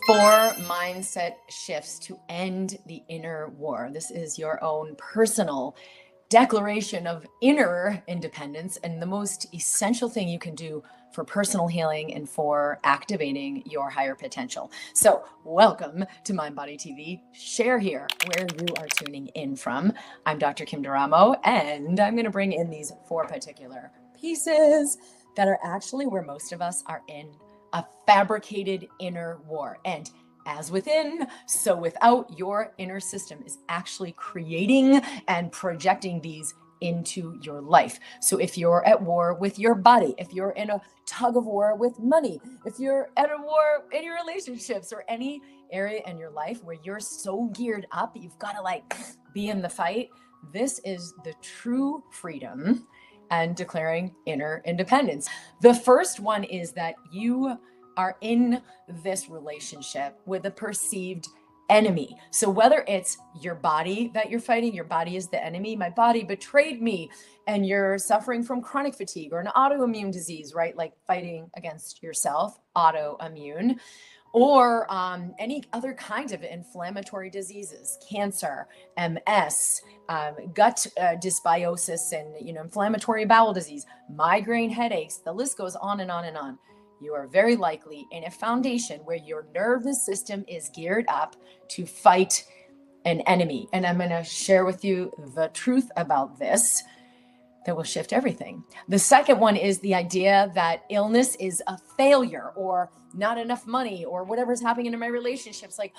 4 mindset shifts to end the inner war. This is your own personal declaration of inner independence and the most essential thing you can do for personal healing and for activating your higher potential. So, welcome to MindBody TV. Share here where you are tuning in from. I'm Dr. Kim Duramo, and I'm going to bring in these 4 particular pieces that are actually where most of us are in a fabricated inner war. And as within, so without, your inner system is actually creating and projecting these into your life. So if you're at war with your body, if you're in a tug of war with money, if you're at a war in your relationships or any area in your life where you're so geared up, you've got to be in the fight, this is the true freedom and declaring inner independence. The first one is that you are in this relationship with a perceived enemy. So whether it's your body that you're fighting, your body is the enemy, my body betrayed me, and you're suffering from chronic fatigue or an autoimmune disease, right? Like fighting against yourself, autoimmune, or any other kinds of inflammatory diseases, cancer, MS, gut dysbiosis, and inflammatory bowel disease, migraine headaches. The list goes on and on and on. You are very likely in a foundation where your nervous system is geared up to fight an enemy. And I'm going to share with you the truth about this that will shift everything. The second one is the idea that illness is a failure or not enough money or whatever's happening in my relationships. Like,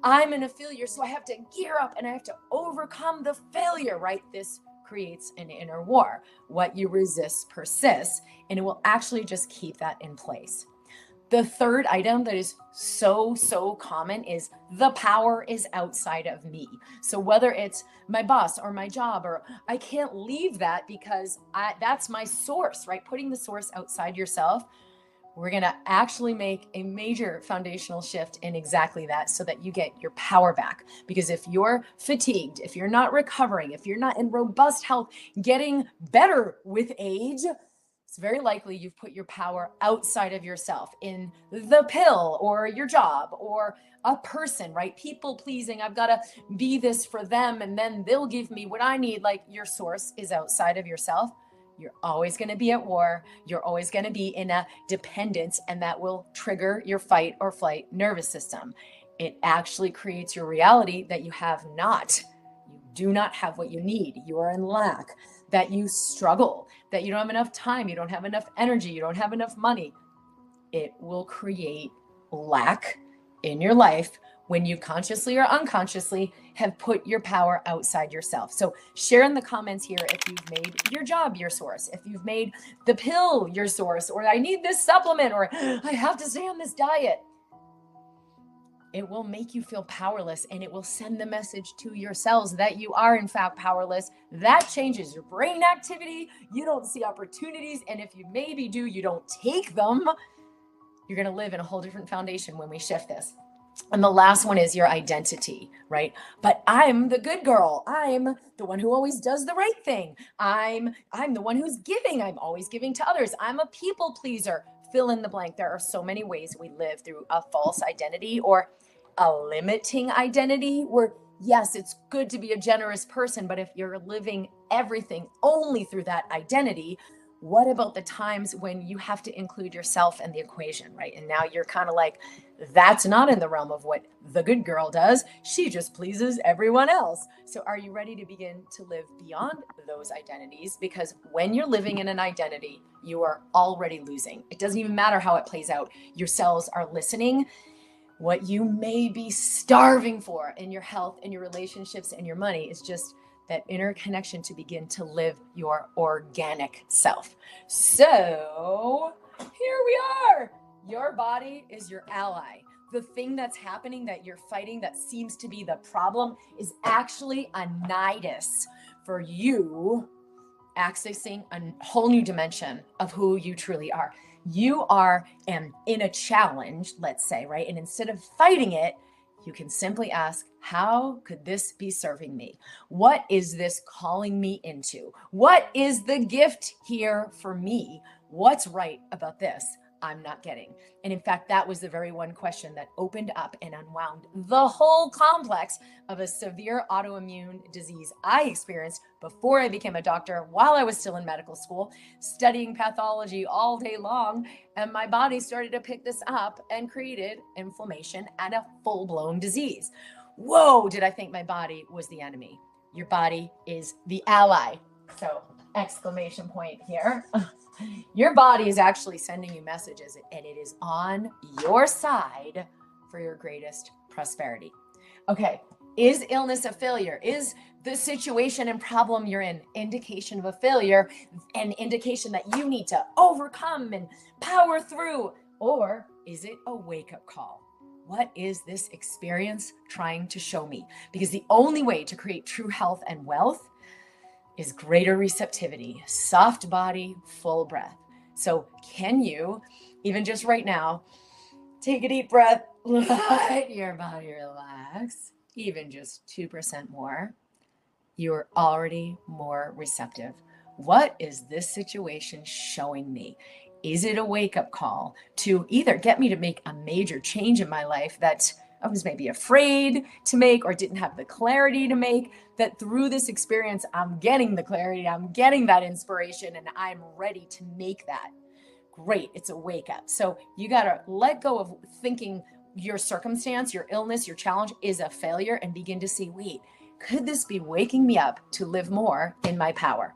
I'm in a failure, so I have to gear up and I have to overcome the failure, right? This creates an inner war. What you resist persists, and it will actually just keep that in place. The third item that is so common is the power is outside of me. So whether it's my boss or my job, or I can't leave that because that's my source, right? Putting the source outside yourself, we're going to actually make a major foundational shift in exactly that so that you get your power back. Because if you're fatigued, if you're not recovering, if you're not in robust health, getting better with age, it's very likely you've put your power outside of yourself in the pill or your job or a person, right? People pleasing. I've got to be this for them and then they'll give me what I need. Like, your source is outside of yourself. You're always going to be at war. You're always going to be in a dependence, and that will trigger your fight or flight nervous system. It actually creates your reality that you have not. You do not have what you need. You are in lack, that you struggle, that you don't have enough time, you don't have enough energy, you don't have enough money. It will create lack in your life when you consciously or unconsciously have put your power outside yourself. So share in the comments here if you've made your job your source, if you've made the pill your source, or I need this supplement, or I have to stay on this diet. It will make you feel powerless, and it will send the message to your cells that you are in fact powerless. That changes your brain activity. You don't see opportunities, and if you maybe do, you don't take them. You're going to live in a whole different foundation when we shift this. And the last one is your identity, right? But I'm the good girl. I'm the one who always does the right thing. I'm the one who's giving. I'm always giving to others. I'm a people pleaser. Fill in the blank. There are so many ways we live through a false identity or a limiting identity where, yes, it's good to be a generous person, but if you're living everything only through that identity, what about the times when you have to include yourself in the equation, right? And now you're kind of like, that's not in the realm of what the good girl does. She just pleases everyone else. So are you ready to begin to live beyond those identities? Because when you're living in an identity, you are already losing. It doesn't even matter how it plays out. Your cells are listening. What you may be starving for in your health and your relationships and your money is just that inner connection to begin to live your organic self. So here we are. Your body is your ally. The thing that's happening that you're fighting that seems to be the problem is actually a nidus for you accessing a whole new dimension of who you truly are. You are in a challenge, let's say, right? And instead of fighting it, you can simply ask, how could this be serving me? What is this calling me into? What is the gift here for me? What's right about this? I'm not getting. And in fact, that was the very one question that opened up and unwound the whole complex of a severe autoimmune disease I experienced before I became a doctor, while I was still in medical school, studying pathology all day long. And my body started to pick this up and created inflammation and a full-blown disease. Whoa, did I think my body was the enemy? Your body is the ally. So, exclamation point here. Your body is actually sending you messages, and it is on your side for your greatest prosperity. Okay, is illness a failure? Is the situation and problem you're in indication of a failure, an indication that you need to overcome and power through? Or is it a wake-up call? What is this experience trying to show me? Because the only way to create true health and wealth is greater receptivity, soft body, full breath. So can you, even just right now, take a deep breath, let your body relax, even just 2% more. You're already more receptive. What is this situation showing me? Is it a wake-up call to either get me to make a major change in my life that I was maybe afraid to make or didn't have the clarity to make, that through this experience, I'm getting the clarity, I'm getting that inspiration, and I'm ready to make that. Great, it's a wake up. So you got to let go of thinking your circumstance, your illness, your challenge is a failure and begin to see, wait, could this be waking me up to live more in my power?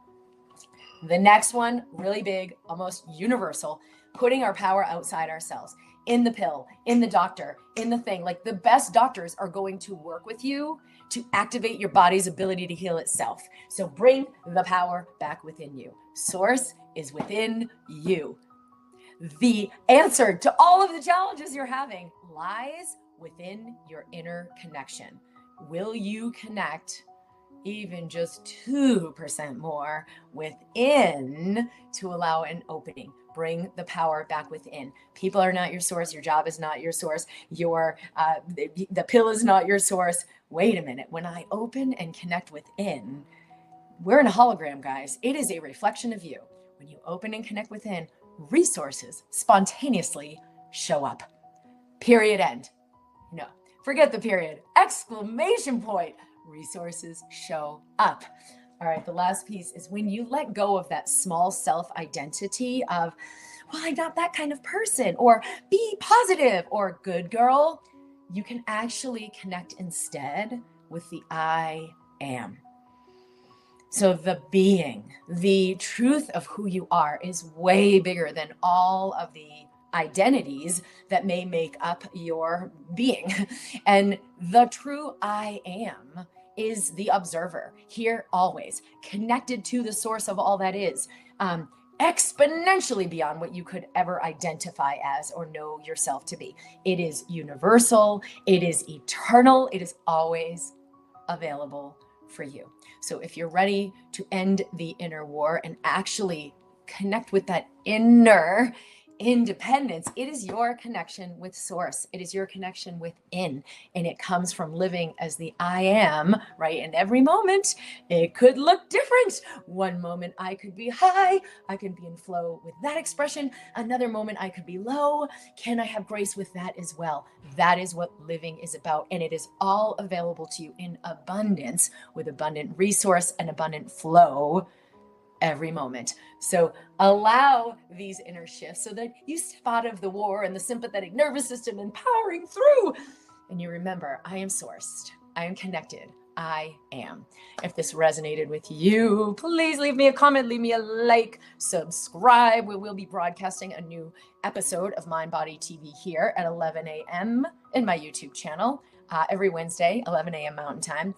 The next one, really big, almost universal, putting our power outside ourselves. In the pill, in the doctor, in the thing. Like the best doctors are going to work with you to activate your body's ability to heal itself. So bring the power back within you. Source is within you. The answer to all of the challenges you're having lies within your inner connection. Will you connect even just 2% more within to allow an opening? Bring the power back within. People are not your source. Your job is not your source. The pill is not your source. Wait a minute. When I open and connect within, we're in a hologram, guys. It is a reflection of you. When you open and connect within, resources spontaneously show up. Period. End. No, forget the period. Exclamation point. Resources show up. All right, the last piece is when you let go of that small self-identity of, well, I'm not that kind of person, or be positive, or good girl, you can actually connect instead with the I am. So the being, the truth of who you are is way bigger than all of the identities that may make up your being. And the true I am is the observer, here always, connected to the source of all that is, exponentially beyond what you could ever identify as or know yourself to be. It is universal, it is eternal, it is always available for you. So if you're ready to end the inner war and actually connect with that inner independence, it is your connection with source. It is your connection within, and it comes from living as the I am, right? And every moment it could look different. One moment I could be high, I could be in flow with that expression. Another moment I could be low. Can I have grace with that as well? That is what living is about, and it is all available to you in abundance, with abundant resource and abundant flow every moment. So allow these inner shifts so that you step out of the war and the sympathetic nervous system and powering through. And you remember, I am sourced. I am connected. I am. If this resonated with you, please leave me a comment, leave me a like, subscribe. We will be broadcasting a new episode of MindBody TV here at 11 a.m. in my YouTube channel. Every Wednesday, 11 a.m. Mountain Time.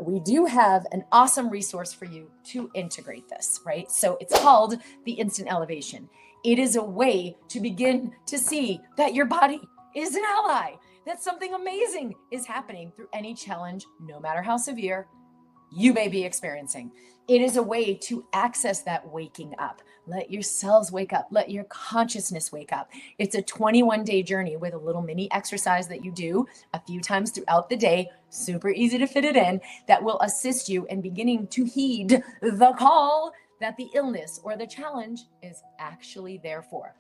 We do have an awesome resource for you to integrate this, right? So it's called the Instant Elevation. It is a way to begin to see that your body is an ally, that something amazing is happening through any challenge, no matter how severe you may be experiencing. It is a way to access that waking up. Let your cells wake up. Let your consciousness wake up. It's a 21-day journey with a little mini exercise that you do a few times throughout the day. Super easy to fit it in, that will assist you in beginning to heed the call that the illness or the challenge is actually there for.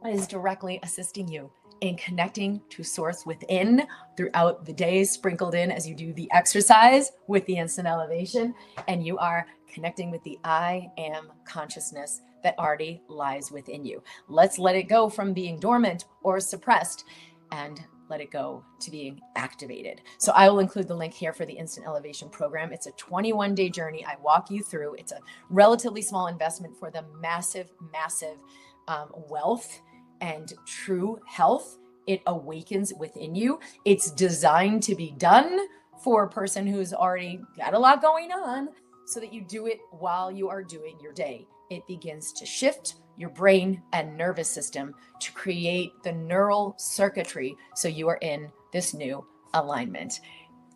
is directly assisting you in connecting to source within throughout the day, sprinkled in as you do the exercise with the instant elevation, and you are connecting with the I am consciousness that already lies within you. Let's let it go from being dormant or suppressed and let it go to being activated. So I will include the link here for the Instant Elevation program. It's a 21-day journey. I walk you through. It's a relatively small investment for the massive, massive wealth and true health it awakens within you. It's designed to be done for a person who's already got a lot going on, so that you do it while you are doing your day. It begins to shift your brain and nervous system to create the neural circuitry so you are in this new alignment.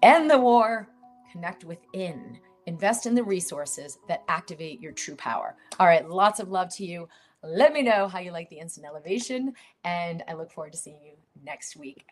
End the war, connect within, invest in the resources that activate your true power. All right, lots of love to you. Let me know how you like the instant elevation, and I look forward to seeing you next week.